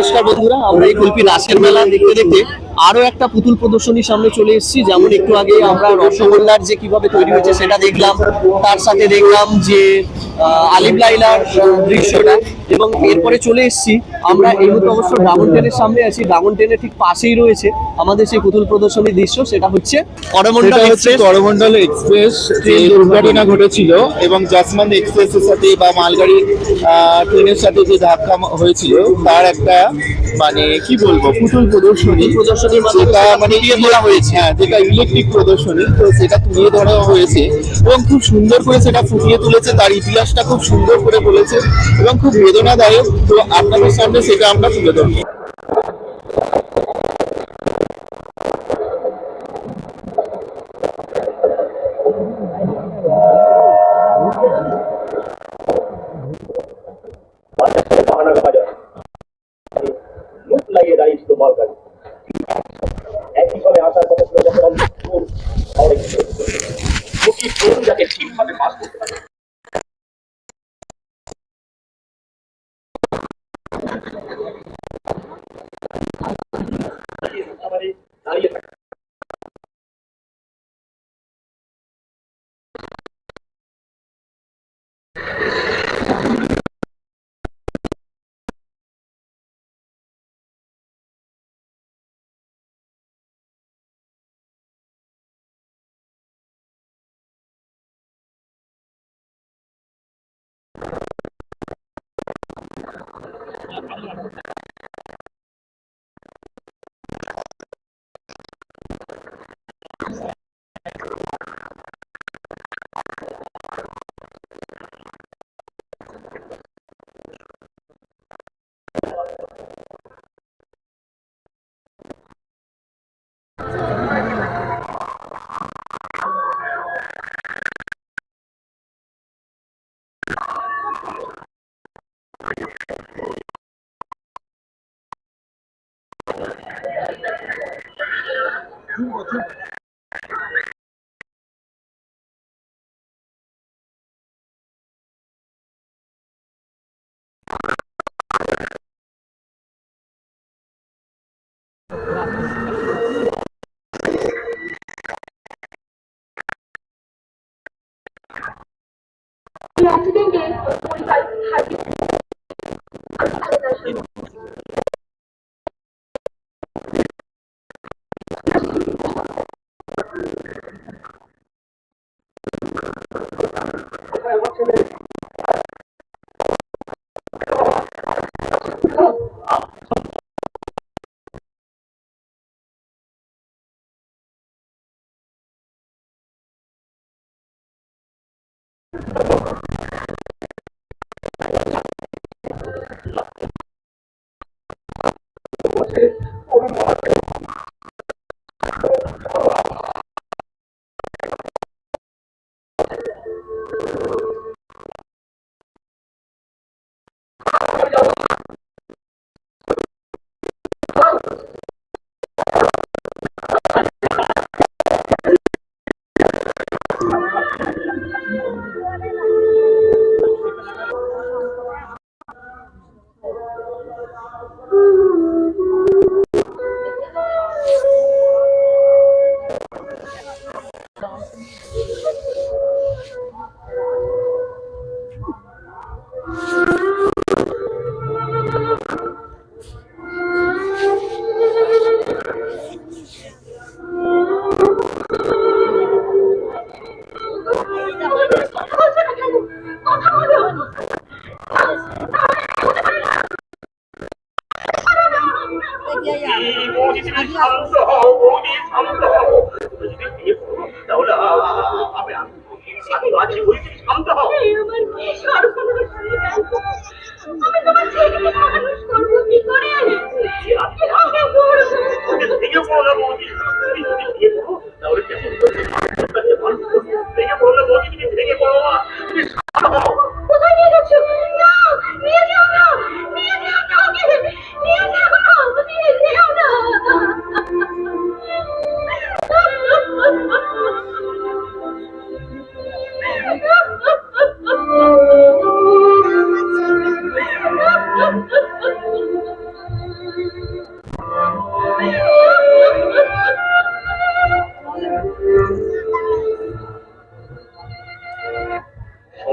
নমস্কার বন্ধুরা, আমরা এই কল্পি রাসের মেলা দেখতে দেখতে আরো একটা পুতুল প্রদর্শনীর সামনে চলে এসেছি। যেমন একটু আগে আমরা রসগোল্লার যে কিভাবে তৈরি হয়েছে সেটা দেখলাম, তার সাথে দেখলাম যে আলিম লাইলার দৃশ্যটা, এবং এরপরে চলে এসেছি আমরা এই মুহূর্তে অবশ্য ড্রাগন ট্রেনের সামনে আছি। ড্রাগন ট্রেনের ঠিক পাশেই রয়েছে আমাদের সেই পুতুল প্রদর্শনীর দৃশ্য, সেটা হচ্ছে করমণ্ডল এক্সপ্রেস যে দুর্ঘটনা ঘটেছিল এবং জাসমান্দ এক্সপ্রেসের সাথে বা মালগাড়ি ট্রেনের সাথে যে ধাক্কা হয়েছিল তার একটা মানে কি বলবো পুতুল প্রদর্শনীর যেটা মানে তোলা হয়েছে, হ্যাঁ যেটা ইলেকট্রিক প্রদর্শনী, তো সেটা তুলে ধরা হয়েছে এবং খুব সুন্দর করে সেটা ফুটিয়ে তুলেছে, তার ইতিহাসটা খুব সুন্দর করে বলেছে এবং খুব বেদনাদায়ক। তো আপনাদের সামনে সেটা আমরা তুলে ধরবো।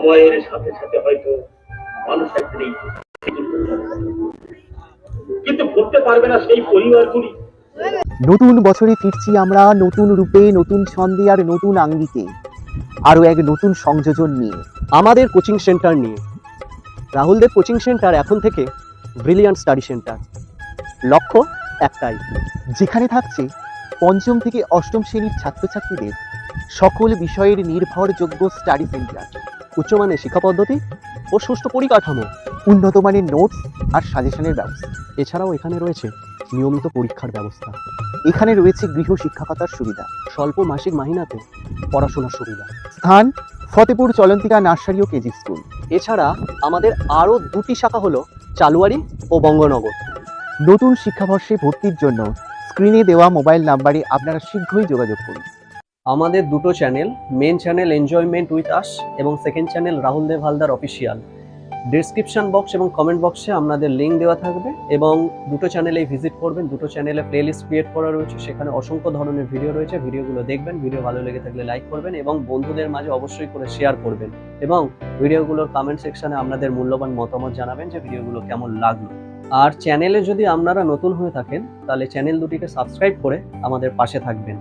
সময়ের সাথে সাথে হয়তো মানুষ একদিন এই কিন্তু করতে পারবে না সেই পরিবারগুলি। নতুন বছরে ফিরছি আমরা নতুন রূপে, নতুন ছন্দে আর নতুন আঙ্গিকে, আরো এক নতুন সংযোজন নিয়ে, আমাদের কোচিং সেন্টার নিয়ে। রাহুলদের কোচিং সেন্টার এখন থেকে ব্রিলিয়ান্ট স্টাডি সেন্টার। লক্ষ্য একটাই, যেখানে থাকছে পঞ্চম থেকে অষ্টম শ্রেণীর ছাত্রছাত্রীদের সকল বিষয়ের নির্ভরযোগ্য স্টাডি সেন্টার, উচ্চমানের শিক্ষা পদ্ধতি ও সুষ্ঠু পরিকাঠামো, উন্নত মানের নোটস আর সাজেশনের ব্যবস্থা। এছাড়াও এখানে রয়েছে নিয়মিত পরীক্ষার ব্যবস্থা, এখানে রয়েছে গৃহ শিক্ষকতার সুবিধা, স্বল্প মাসিক মাহিনাতে পড়াশোনার সুবিধা। স্থান ফতেপুর চলন্তিকা নার্সারি ও কেজি স্কুল। এছাড়া আমাদের আরও দুটি শাখা হলো চালুয়ারি ও বঙ্গনগর। নতুন শিক্ষাবর্ষে ভর্তির জন্য স্ক্রিনে দেওয়া মোবাইল নাম্বারে আপনারা শীঘ্রই যোগাযোগ করুন। আমাদের দুটো channel, main channel enjoyment with us এবং second channel Rahul Dev Haldar official. Description box এবং কমেন্ট বক্সে আপনাদের লিঙ্ক দেওয়া থাকবে এবং দুটো চ্যানেলেই ভিজিট করবেন। দুটো চ্যানেলে প্লেলিস্ট ক্রিয়েট করা রয়েছে, সেখানে অসংখ্য ধরনের ভিডিও রয়েছে। ভিডিওগুলো দেখবেন, ভিডিও ভালো লেগে থাকলে লাইক করবেন এবং বন্ধুদের মাঝে অবশ্যই করে শেয়ার করবেন এবং ভিডিওগুলোর কমেন্ট সেকশনে আপনাদের মূল্যবান মতামত জানাবেন যে ভিডিওগুলো কেমন লাগলো। আর চ্যানেলে যদি আপনারা নতুন হয়ে থাকেন তাহলে চ্যানেল দুটিকে সাবস্ক্রাইব করে আমাদের পাশে থাকবেন।